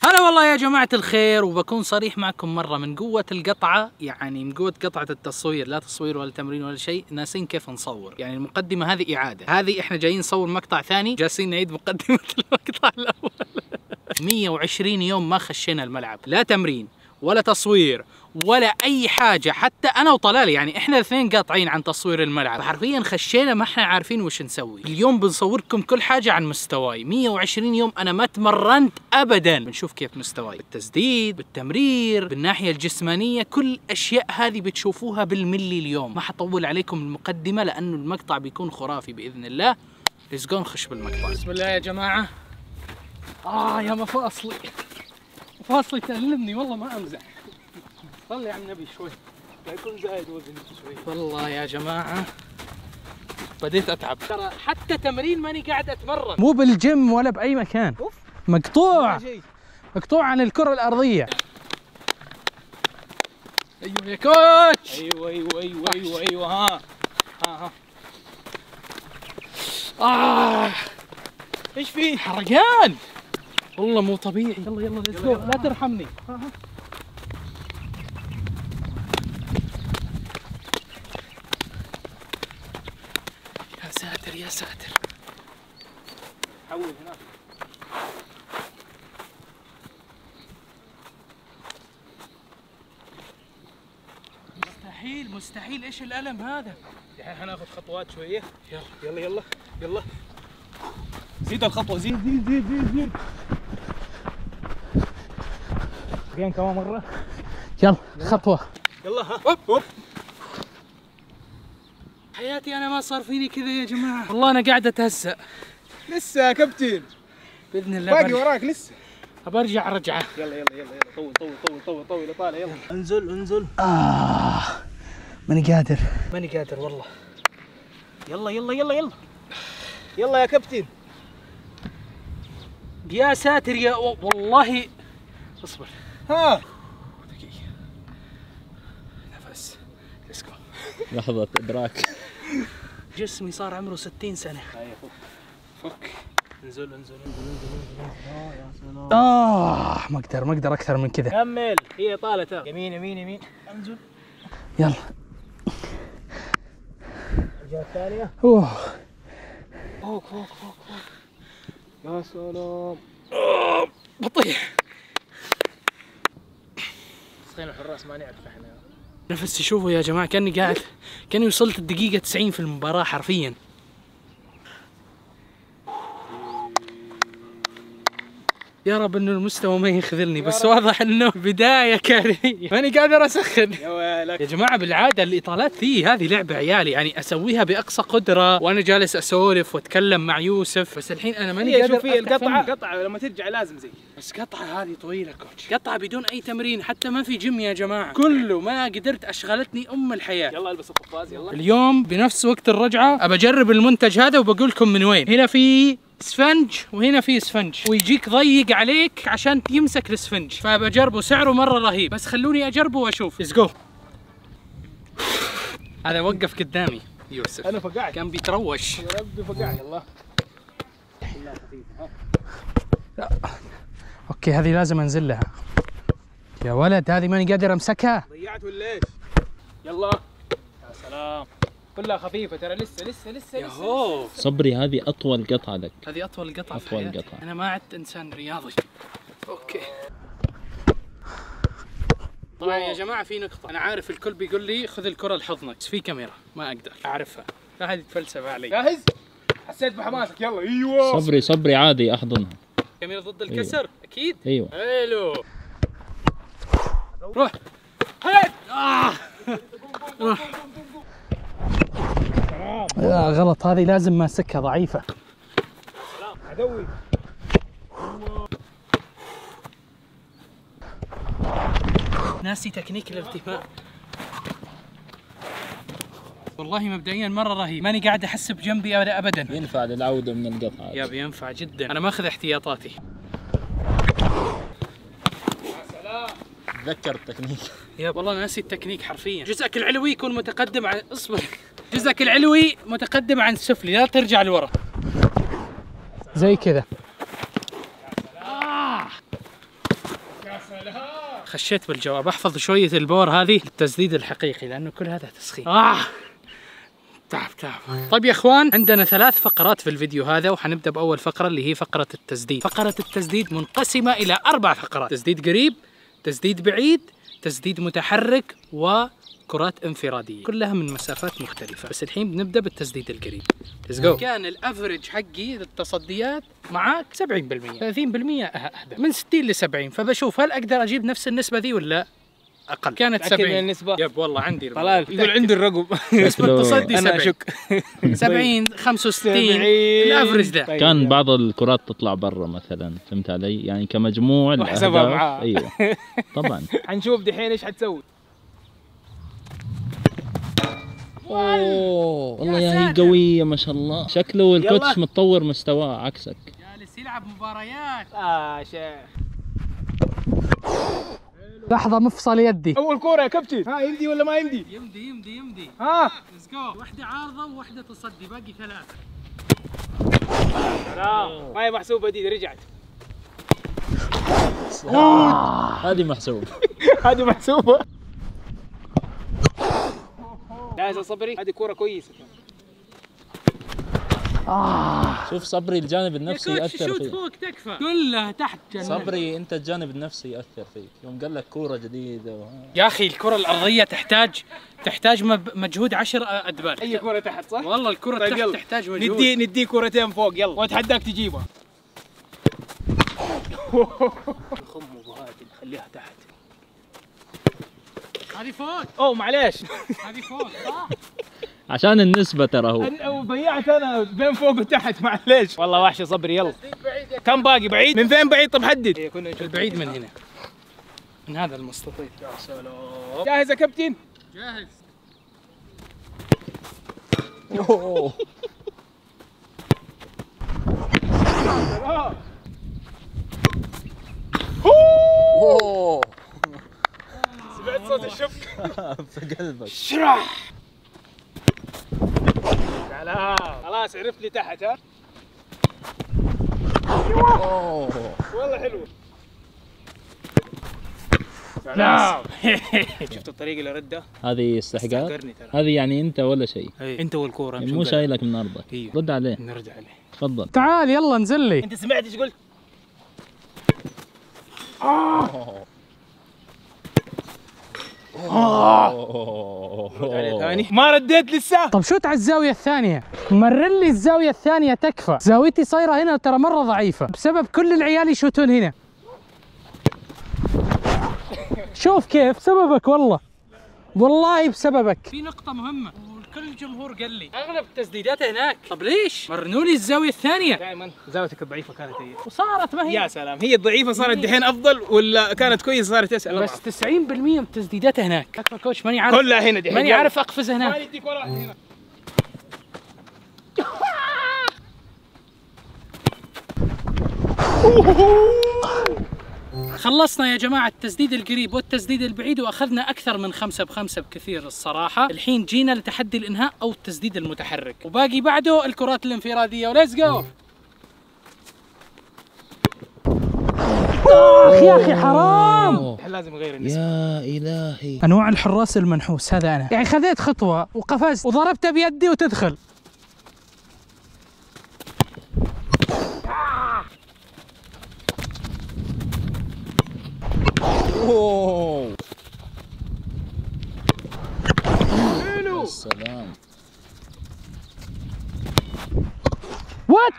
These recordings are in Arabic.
هلا والله يا جماعة الخير، وبكون صريح معكم مرة من قوة القطعة، يعني من قوة قطعة التصوير، لا تصوير ولا تمرين ولا شيء، ناسين كيف نصور. يعني المقدمة هذه إعادة، هذه إحنا جايين نصور مقطع ثاني، جالسين نعيد مقدمة المقطع الأول. 120 يوم ما خشينا الملعب، لا تمرين ولا تصوير ولا اي حاجه، حتى انا وطلال يعني احنا الاثنين قاطعين عن تصوير الملعب، حرفيا خشينا ما احنا عارفين وش نسوي. اليوم بنصوركم كل حاجه عن مستواي. 120 يوم انا ما تمرنت ابدا، بنشوف كيف مستواي بالتسديد، بالتمرير، بالناحيه الجسمانيه، كل الاشياء هذه بتشوفوها بالملي اليوم. ما حطول عليكم المقدمه لانه المقطع بيكون خرافي باذن الله. ليتس جو نخش بالمقطع. بسم الله يا جماعه. يا مفاصلي، مفاصلي تألمني والله ما امزح. صلي على النبي شوي لا يكون زايد وزني شوي. والله يا جماعة بديت أتعب، ترى حتى تمرين ماني قاعد أتمرن، مو بالجيم ولا بأي مكان. مقطوع، مقطوع عن الكرة الأرضية. أيوه يا كوتش. أيوه أيوه أيوه أيوه أيوه ها. إيش فيه؟ حرقان والله مو طبيعي. يلا يلا ليتس جو، لا ترحمني. يا ساتر يا ساتر. حول هناك. مستحيل مستحيل، ايش الألم هذا؟ الحين حناخذ خطوات شوية. يلا يلا يلا يلا. زيد الخطوة، زيد زيد زيد زيد زيد. زين كمان مرة. يلا خطوة. يلا ها. هوب هوب. حياتي انا ما صار فيني كذا يا جماعة، والله انا قاعد اتهزأ. لسه يا كابتن. باذن الله باقي وراك لسه. برجع رجعة. يلا يلا يلا يلا. طول طول طول طول طول طالع. يلا انزل انزل. ماني قادر، ماني قادر والله. يلا يلا يلا يلا يلا يا كابتن. يا ساتر يا والله. اصبر. ها. دقيقة. نفس. ليتس جو. لحظة إدراك. جسمي صار عمره 60 سنة. هيا فك فك. انزل انزل انزل انزل. يا سلام. ما اقدر اكثر من كذا. كمل. هي طالت. يمين يمين يمين. انزل. يلا. الجهة الثانية. اوه. فوق فوق فوق فوق. يا سلام. بطيح. صحيح الحراس ما نعرف احنا. نفسي شوفوا يا جماعة، كاني وصلت الدقيقة 90 في المباراة حرفيا. يا رب انه المستوى ما يخذلني، بس واضح انه بداية كارثية، ماني قادر اسخن. يا ويلك يا جماعة بالعادة الاطالات هذه لعبة عيالي، يعني اسويها باقصى قدرة وانا جالس اسولف واتكلم مع يوسف، بس الحين انا ماني قادر. شوفي القطعة لما ترجع لازم زي. بس قطعة هذه طويلة كوتش، قطعة بدون اي تمرين، حتى ما في جيم يا جماعة، كله ما قدرت، اشغلتني الحياة. يلا البس القفاز يلا. اليوم بنفس وقت الرجعة ابى اجرب المنتج هذا وبقول لكم من وين. هنا في اسفنج وهنا في اسفنج، ويجيك ضيق عليك عشان يمسك الاسفنج، فبجربه، سعره مرة رهيب، بس خلوني اجربه واشوف. ليتس جو. هذا وقف قدامي يوسف، انا فقعت، كان بيتروش. يا ربي فقعت. يلا لا خفيفة. ها اوكي هذه لازم انزل لها. يا ولد هذه ماني قادر امسكها. ضيعت ولا ايش؟ يلا يا سلام. كلها خفيفة ترى، لسه ياهو صبري هذه أطول قطعة لك. هذه أطول قطعة في أطول حياتي. قطعة. أنا ما عدت إنسان رياضي. أوكي. طبعا يا جماعة في نقطة، أنا عارف الكل بيقول لي خذ الكرة لحضنك، بس في كاميرا ما أقدر أعرفها، لا هذه تفلسف علي. جاهز؟ حسيت بحماسك. يلا ايوه. صبري عادي أحضنها. كاميرا ضد الكسر أكيد. أيوه. حلو. روح. هيك. روح. لا غلط، هذه لازم ماسكها ضعيفة. سلام عدوي. ناسي تكنيك الارتفاع. والله مبدئيا مرة رهيب، ماني قاعد احس بجنبي ابدا. ينفع للعودة من القطعة. يا بينفع جدا، انا ماخذ احتياطاتي. سلام. تذكر التكنيك. يا والله ناسي التكنيك حرفيا. جزءك العلوي يكون متقدم عن، اصبر، جزءك العلوي متقدم عن السفلي، لا ترجع لورا. زي كذا. خشيت بالجواب. احفظ شويه البور هذه للتسديد الحقيقي لانه كل هذا تسخين. تعب. طيب يا اخوان، عندنا 3 فقرات في الفيديو هذا، وحنبدا باول فقره اللي هي فقره التسديد. فقره التسديد منقسمه الى 4 فقرات: تسديد قريب، تسديد بعيد، تسديد متحرك، وكرات انفراديه، كلها من مسافات مختلفه. بس الحين بنبدا بالتسديد القريب. ليتس جو. كان الافرج حقي للتصديات معك 70%، 30% اهدى، من 60 ل 70، فبشوف هل اقدر اجيب نفس النسبه ذي ولا اقل. كانت 70 النسبة. يب والله عندي طلال يقول عندي الرقم. نسبة التصدي انا 70 اشك 70 65 الافرج ده. طيب. كان بعض الكرات تطلع برا مثلا، فهمت علي؟ يعني كمجموع وحسبها الأهداف. معاه. ايوه طبعا. حنشوف دحين ايش حتسوي. اوه والله يا هي قوية ما شاء الله. شكله الكوتش يلا. متطور مستواه عكسك. جالس يلعب مباريات. شيخ. لحظة مفصل يدي. اول كورة يا كابتن، ها يمدي ولا ما يمدي؟ يمدي. ها ليتس جو. واحدة عارضة وواحدة تصدي، باقي 3. لا ما هي محسوبة دي رجعت. هذه محسوب. هذه محسوبة. جاهز يا صبري؟ هذه كورة كويسة. شوف صبري، الجانب النفسي يأثر شوت فيك. فوق تكفى، كلها تحت جنة. صبري انت الجانب النفسي يأثر فيك، يوم قال لك كورة جديدة يا اخي الكرة الأرضية تحتاج مجهود 10 أدبال. اي كورة تحت صح؟ والله الكرة طيب تحت يلا. تحتاج مجهود. ندي كورتين فوق يلا، واتحداك تجيبها. الخم ابو هادي خليها تحت. هذه فوق. اوه معليش. هذه فوق صح؟ عشان النسبة ترى هو. ضيعت انا بين فوق وتحت معليش. والله وحش يا صبري يلا. كم باقي بعيد؟ من فين بعيد؟ طب حدد. البعيد من هنا، من هذا المستطيل. يا سلام. جاهز يا كابتن؟ جاهز. أوه. أوه. سمعت صوت الشبك؟ في قلبك. شرح. سلام. خلاص عرفت لي تحت ها؟ أوه. والله حلو. سلام. شفت الطريقة اللي ردها؟ هذه استحقاق. استحقرني ترى. هذه يعني انت ولا شيء. انت والكورة يعني مو شايلك من ارضك. ايوه. رد عليه. نرد عليه. تفضل. تعال يلا انزل لي. انت سمعت ايش قلت؟ رد عليه ثاني. ما رديت لسه. طب شوت على الزاوية الثانية، مرر لي الزاوية الثانية تكفى. زاويتي صايرة هنا ترى مرة ضعيفة بسبب كل العيال يشوتون هنا. شوف كيف بسببك، والله بسببك. في نقطة مهمة وكل الجمهور قال لي اغلب التسديدات هناك. طب ليش؟ مرنوا لي الزاوية الثانية. دائما زاويتك الضعيفة كانت هي. وصارت ما هي. يا سلام، هي الضعيفة صارت دحين افضل ولا كانت كويسة صارت اسهل؟ بس 90% من التسديدات هناك. اكبر كوتش ماني عارف. كلها هنا دحين. ماني عارف اقفز ما هناك. يديك ولا واحد هنا. خلصنا يا جماعة التسديد القريب والتسديد البعيد، وأخذنا أكثر من 5 ب5 بكثير الصراحة. الحين جينا لتحدي الإنهاء أو التسديد المتحرك، وباقي بعده الكرات الانفرادية. وليتس جو. يا أخي حرام. لازم نغير النسبة. يا الهي. أنواع الحراس المنحوس هذا أنا، يعني خذيت خطوة وقفزت وضربته بيدي وتدخل. اوه. يا سلام. وات،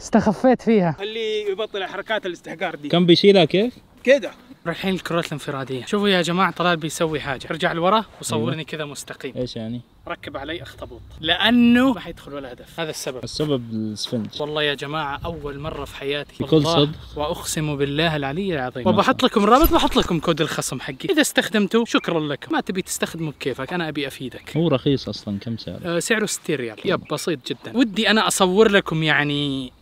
استخفيت فيها. خليه يبطل حركات الاستحقار دي. كم بيشيلها كيف؟ كده. رايحين الكرات الانفرادية. شوفوا يا جماعة، طلال بيسوي حاجة. ارجع لورا وصورني كذا مستقيم. ايش يعني؟ ركب علي اخطبوط لأنه ما حيدخل ولا هدف. هذا السبب. السبب السفنج. والله يا جماعة أول مرة في حياتي بكل والله، صدق. وأقسم بالله العلي العظيم. وبحط لكم الرابط، بحط لكم كود الخصم حقي. إذا استخدمته شكرا لكم، ما تبي تستخدمه بكيفك، أنا أبي أفيدك. هو رخيص اصلا. كم سعره؟ سعره 60 ريال. يب بسيط جدا. ودي أنا أصور لكم يعني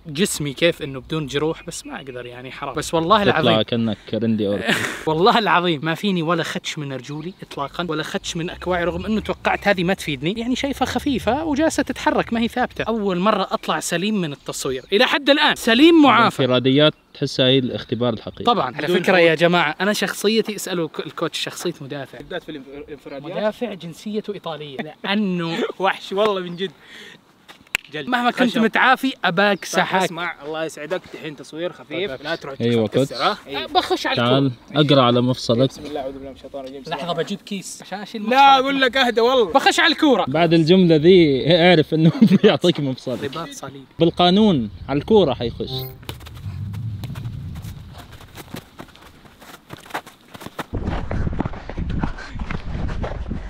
جسمي كيف انه بدون جروح، بس ما اقدر يعني حرام. بس والله تطلع العظيم كأنك رندي أوركي. والله العظيم ما فيني ولا خدش من رجولي اطلاقا، ولا خدش من اكواعي، رغم انه توقعت هذه ما تفيدني، يعني شايفها خفيفه وجالسه تتحرك ما هي ثابته. اول مره اطلع سليم من التصوير الى حد الان، سليم معافى. الانفراديات تحسها هي الاختبار الحقيقي. طبعا على فكره يا جماعه انا شخصيتي، اسالوا الكوتش، شخصيه مدافع. بالذات في الانفراديات مدافع جنسيته ايطاليه، لانه وحش والله من جد. مهما كنت خشب. متعافي اباك سحاك. اسمع الله يسعدك، دحين تصوير خفيف، لا تروح أيوة تكسر، كوتش. ها؟ أيوة. بخش على تعال الكورة. اقرا على مفصلك. بسم الله اعوذ بالله من الشيطان الرجيم. لحظه بجيب كيس عشان اشيل لا اقول لك اهدى والله. بخش على الكوره. بعد الجملة ذي اعرف انه بيعطيك مفصلك. رباط صليب. بالقانون على الكورة حيخش.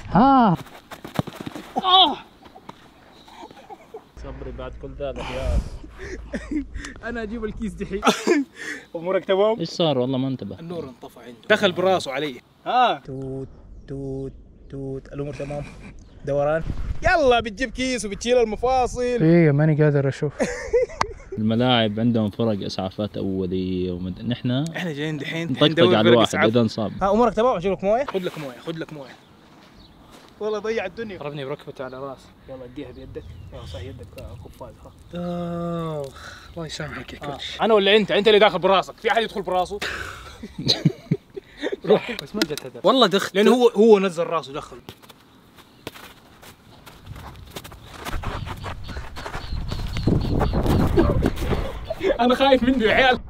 ها صبري بعد كل ذا الأحياء. انا اجيب الكيس دحين. امورك تمام؟ ايش صار والله ما انتبه. النور انطفى عنده، دخل براسه علي. ها توت توت توت، الامور تمام؟ دوران. يلا بتجيب كيس وبتشيل المفاصل. ايه ماني قادر اشوف. الملاعب عندهم فرق اسعافات اوليه نحن احنا جايين دحين نطقطق على الواحد اذا انصاب. ها امورك تمام؟ اجيب لك مويه؟ خذ لك مويه، خذ لك مويه. والله ضيع الدنيا. ضربني بركبته على راسي. يلا اديها بيدك. يلا صح يدك خفاز. الله يسامحك يا كوتش. انا ولا انت اللي داخل براسك؟ في احد يدخل براسه؟ روح. بس ما جت هدف والله، دخل لانه هو نزل راسه دخل. انا خايف منه يا عيال.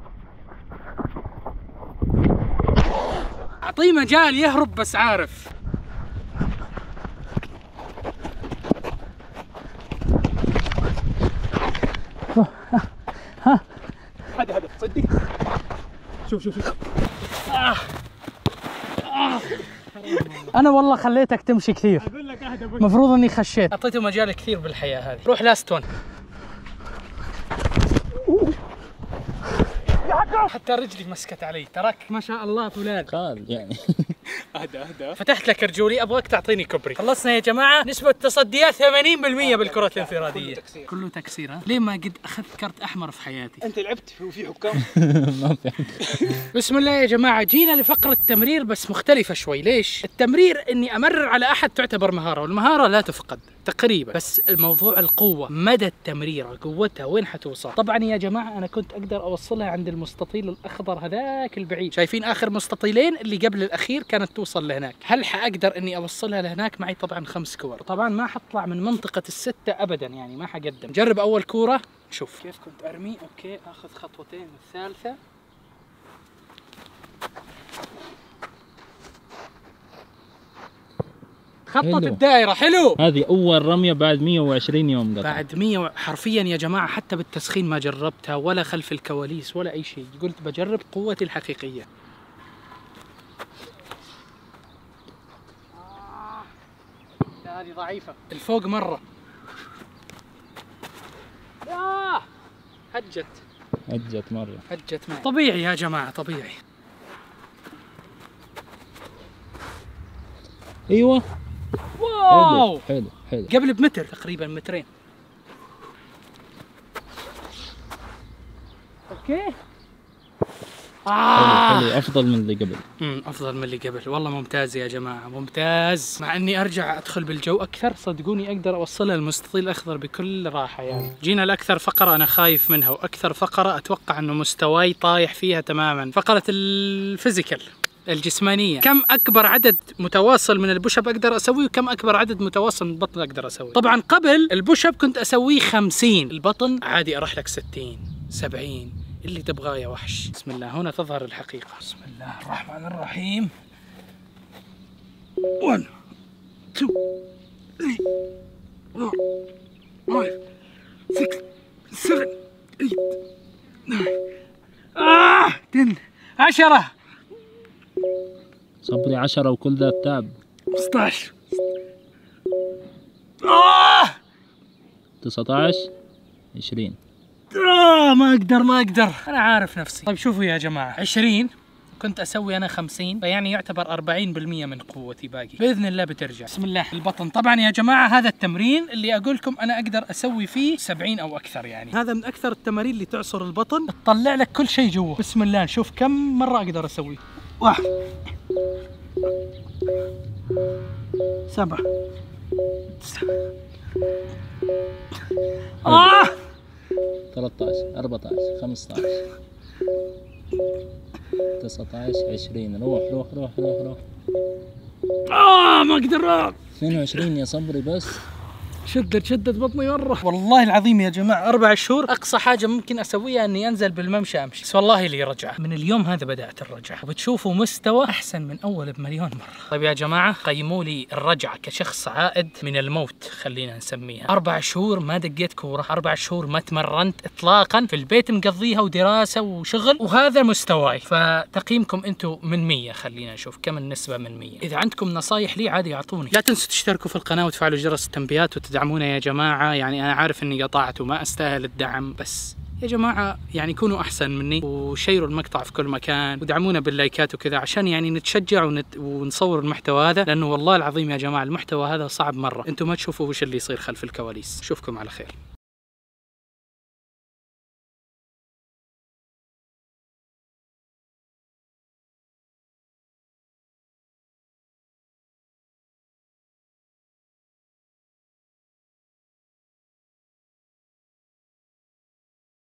اعطيه مجال يهرب بس عارف. هذا تصدق؟ شوف انا والله خليتك تمشي كثير، اقول لك اهدى بك. المفروض اني خشيت. اعطيته مجال كثير بالحياه هذه. روح لاست ون. حتى رجلي مسكت علي، تراك ما شاء الله فلان. قال يعني. اهدى. فتحت لك رجولي، ابغاك تعطيني كوبري. خلصنا يا جماعه، نسبه تصديات 80% بالكرات الانفراديه. كله تكسير. ها ليه ما قد اخذت كرت احمر في حياتي؟ انت لعبت وفي حكام. ما في. بسم الله يا جماعه، جينا لفقره تمرير بس مختلفه شوي. ليش؟ التمرير اني امرر على احد تعتبر مهاره، والمهاره لا تفقد تقريبا، بس الموضوع القوه، مدى التمريره، قوتها وين حتوصل. طبعا يا جماعه انا كنت اقدر اوصلها عند المستطيل الاخضر هذاك البعيد، شايفين اخر مستطيلين اللي قبل الاخير كانت توصل لهناك. هل حاقدر اني اوصلها لهناك؟ معي طبعا 5 كور، طبعا ما حطلع من منطقه ال6 ابدا، يعني ما حقدم. جرب اول كوره شوف كيف كنت ارمي. اوكي اخذ خطوتين، الثالثه خطط حلو. الدائرة. حلو. هذه أول رمية بعد 120 يوم قطع. بعد 100 حرفيا يا جماعة، حتى بالتسخين ما جربتها ولا خلف الكواليس ولا أي شيء، قلت بجرب قوتي الحقيقية. هذه ضعيفة الفوق مرة. هجت مرة. هجت معي. طبيعي يا جماعة، طبيعي. ايوه. واو حلو. قبل بمتر تقريبا، مترين. اوكي. حلو افضل من اللي قبل. افضل من اللي قبل والله. ممتاز يا جماعه، ممتاز. مع اني ارجع ادخل بالجو اكثر، صدقوني اقدر اوصلها للمستطيل الاخضر بكل راحه. يعني جينا لاكثر فقره انا خايف منها، واكثر فقره اتوقع انه مستواي طايح فيها تماما، فقره الفيزيكال الجسمانيه. كم اكبر عدد متواصل من البوش اب اقدر اسويه، وكم اكبر عدد متواصل من البطن اقدر اسويه. طبعا قبل البوش اب كنت اسويه 50، البطن عادي اروح لك 60 70 اللي تبغاه يا وحش. بسم الله، هنا تظهر الحقيقة. بسم الله الرحمن الرحيم. 1 2 3 4 5 6 7 8 9 10 صبري 10 وكل ذا التعب. 15 19 20. ما اقدر انا عارف نفسي. طيب شوفوا يا جماعة، 20 كنت اسوي انا 50، فيعني يعتبر 40% من قوتي باقي. باذن الله بترجع. بسم الله. البطن طبعا يا جماعه هذا التمرين اللي اقول لكم انا اقدر اسوي فيه 70 او اكثر، يعني هذا من اكثر التمارين اللي تعصر البطن، تطلع لك كل شيء جوا. بسم الله نشوف كم مره اقدر اسوي. 1 7 13 14 15 19 20. روح ما اقدر. 22 يا صبري بس. شدت بطني مره والله العظيم يا جماعه. 4 شهور اقصى حاجه ممكن اسويها اني انزل بالممشى امشي، بس والله لي رجعه. من اليوم هذا بدات الرجعه، وبتشوفوا مستوى احسن من اول بمليون مره. طيب يا جماعه قيموا لي الرجعه كشخص عائد من الموت خلينا نسميها. 4 شهور ما دقيت كوره، 4 شهور ما تمرنت اطلاقا، في البيت مقضيها ودراسه وشغل، وهذا مستواي. فتقييمكم انتم من 100، خلينا نشوف كم النسبه من 100. اذا عندكم نصايح لي عادي اعطوني. لا تنسوا تشتركوا في القناه وتفعلوا جرس التنبيهات وتدعمونا يا جماعة. يعني أنا عارف إني قطعت وما أستاهل الدعم، بس يا جماعة يعني كونوا أحسن مني وشيروا المقطع في كل مكان ودعمونا باللايكات وكذا، عشان يعني نتشجع ونصور المحتوى هذا، لأنه والله العظيم يا جماعة المحتوى هذا صعب مرة. أنتم ما تشوفوا وش اللي يصير خلف الكواليس. أشوفكم على خير.